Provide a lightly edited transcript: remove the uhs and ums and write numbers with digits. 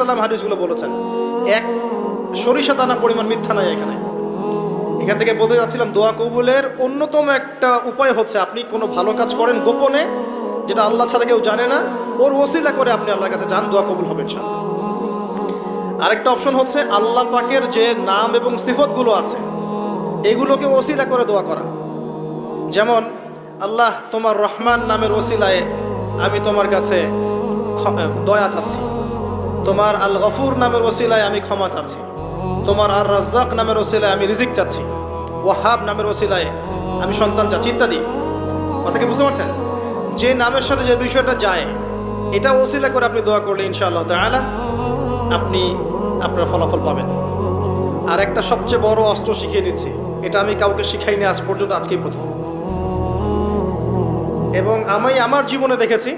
সাল্লাম হাদিসগুলো বলেছেন, এক সরিষা দানা পরিমাণ মিথ্যা নাই এখানে। এখান থেকে বলতে যাচ্ছিলাম, দোয়া কবুলের অন্যতম একটা উপায় হচ্ছে আপনি কোনো ভালো কাজ করেন গোপনে, যেটা আল্লাহ ছাড়া কেউ জানে না, ওর ওসিলা করে আপনি আল্লাহর কাছে যান, দোয়া কবুল হবে ইনশাআল্লাহ। আরেকটা অপশন হচ্ছে আল্লাহ পাকের যে নাম এবং সিফতগুলো আছে এগুলোকে ওসিলা করে দোয়া করা। যেমন, আল্লাহ তোমার রহমান নামের ওসিলায় আমি তোমার কাছে দয়া চাচ্ছি, তোমার আল গফুর নামের ওসিলায় আমি ক্ষমা চাচ্ছি, তোমার আর রাজ্জাক নামের ওসিলায় আমি রিজিক চাচ্ছি, ওয়াহাব নামের ওসিলায় আমি সন্তান চাচ্ছি, ইত্যাদি। কথা কি বুঝতে পারছেন? যে নামের সাথে যে বিষয়টা যায় এটা ওসিলা করে আপনি দোয়া করলে ইনশাআল্লাহ তাআলা আপনি আপনার ফলাফল পাবেন। আর একটা সবচেয়ে বড় অস্ত্র শিখিয়ে দিচ্ছি, এটা আমি কাউকে শিখাইনি আজ পর্যন্ত, আজকেই প্রথম। এবং আমি আমার জীবনে দেখেছি